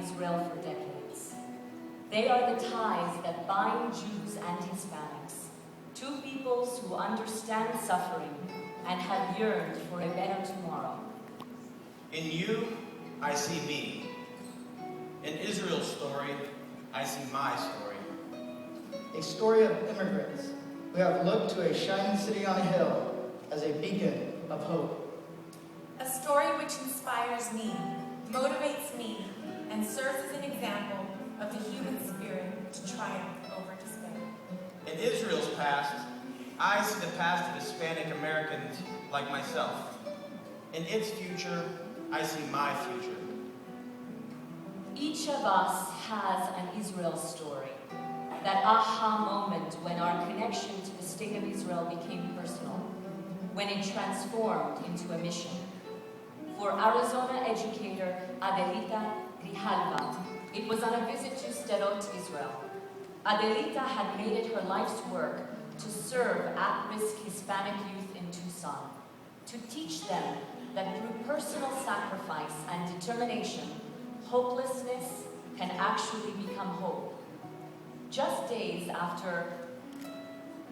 Israel for decades. They are the ties that bind Jews and Hispanics, two peoples who understand suffering and have yearned for a better tomorrow. In you, I see me. In Israel's story, I see my story. A story of immigrants who have looked to a shining city on a hill as a beacon of hope. A story which inspires me, motivates me, and serves as an example of the human spirit to triumph over despair. In Israel's past, I see the past of Hispanic Americans like myself. In its future, I see my future. Each of us has an Israel story, that aha moment when our connection to the state of Israel became personal, when it transformed into a mission. For Arizona educator Adelita Grijalva, it was on a visit to Sderot, Israel. Adelita had made it her life's work to serve at-risk Hispanic youth in Tucson, to teach them that through personal sacrifice and determination, hopelessness can actually become hope. Just days after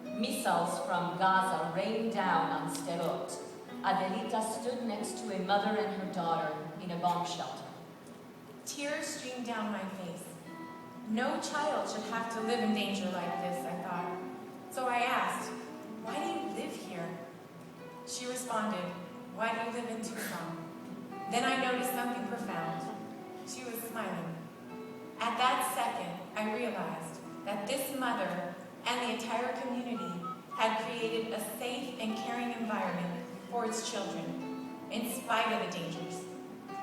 missiles from Gaza rained down on Sderot, Adelita stood next to a mother and her daughter in a bomb shelter. Tears streamed down my face. No child should have to live in danger like this, I thought. So I asked, "Why do you live here?" She responded, "Why do you live in Tucson?" Then I noticed something profound. She was smiling. At that second, I realized that this mother and the entire community had created a safe and caring environment for its children, in spite of the dangers.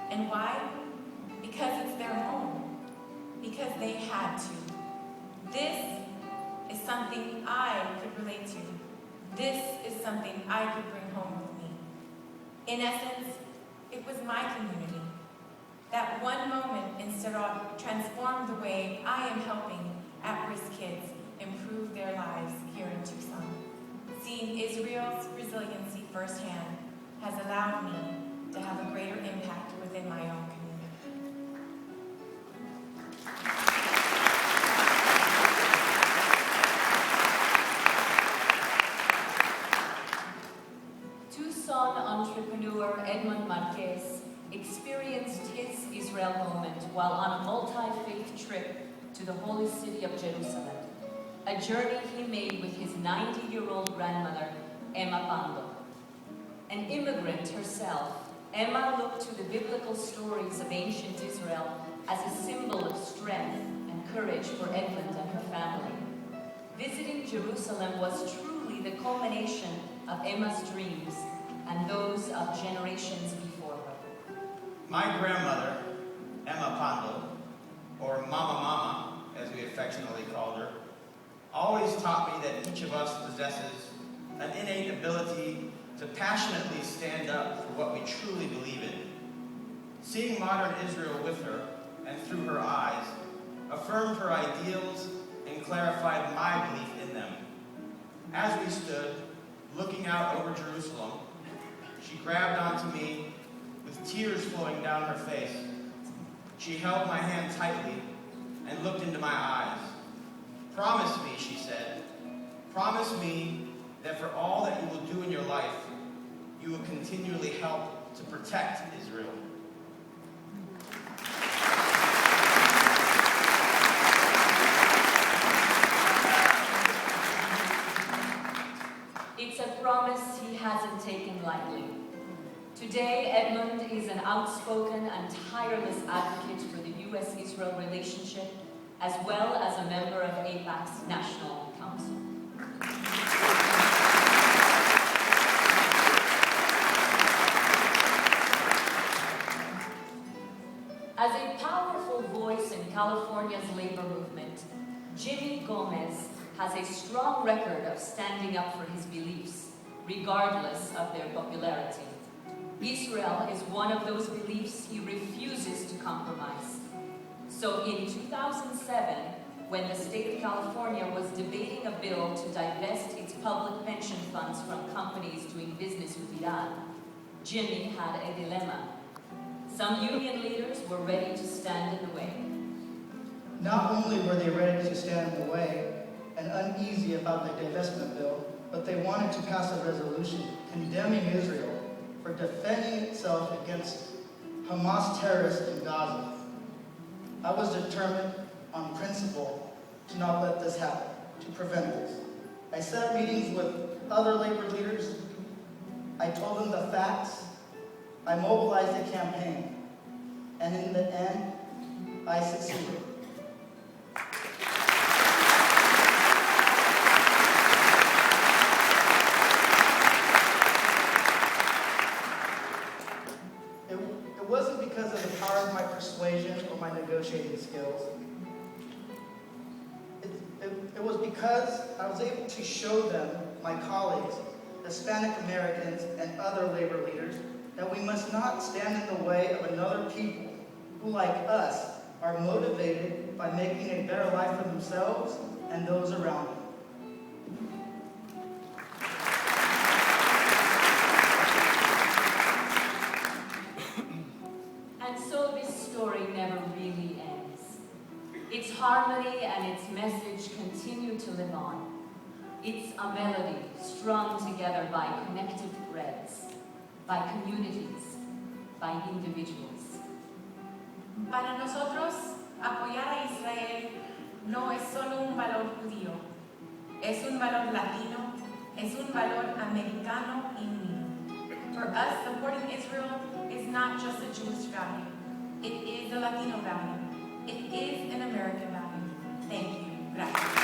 And why? Because it's their home. Because they had to. This is something I could relate to. This is something I could bring home with me. In essence, it was my community. That one moment in Sderot transformed the way I am helping at-risk kids improve their lives here in Tucson. Seeing Israel's resiliency firsthand has allowed me to have a greater impact within my own community. Tucson entrepreneur Edmund Marquez experienced his Israel moment while on a multi-faith trip to the holy city of Jerusalem, a journey he made with his 90-year-old grandmother, Emma Pando. An immigrant herself, Emma looked to the biblical stories of ancient Israel as a symbol of strength and courage for Edmund and her family. Visiting Jerusalem was truly the culmination of Emma's dreams and those of generations before her. My grandmother, Emma Pando, or Mama Mama, as we affectionately called her, always taught me that each of us possesses an innate ability to passionately stand up for what we truly believe in. Seeing modern Israel with her and through her eyes affirmed her ideals and clarified my belief in them. As we stood, looking out over Jerusalem, she grabbed onto me with tears flowing down her face. She held my hand tightly and looked into my eyes. "Promise me," she said, "promise me that for all that you will do in your life, you will continually help to protect Israel." It's a promise he hasn't taken lightly. Today, Edmund is an outspoken and tireless advocate for the U.S.-Israel relationship, as well as a member of AIPAC's National Council. As a powerful voice in California's labor movement, Jimmy Gomez has a strong record of standing up for his beliefs, regardless of their popularity. Israel is one of those beliefs he refuses to compromise. So in 2007, when the state of California was debating a bill to divest its public pension funds from companies doing business with Iran, Jimmy had a dilemma. Some union leaders were ready to stand in the way. Not only were they ready to stand in the way and uneasy about the divestment bill, but they wanted to pass a resolution condemning Israel for defending itself against Hamas terrorists in Gaza. I was determined on principle to not let this happen, to prevent this. I set up meetings with other labor leaders. I told them the facts. I mobilized a campaign. And in the end, I succeeded. It wasn't because of the power of my persuasion or my negotiating skills. It was because I was able to show them, my colleagues, Hispanic Americans and other labor leaders, that we must not stand in the way of another people who, like us, are motivated by making a better life for themselves and those around them. And so this story never really ends. Its harmony and its message continue to live on. It's a melody strung together by connective threads, by communities, by individuals. Para nosotros, apoyar a Israel no es solo un valor judío, es un valor latino, es un valor americano y mío. For us, supporting Israel is not just a Jewish value. It is a Latino value. It is an American value. Thank you. Gracias.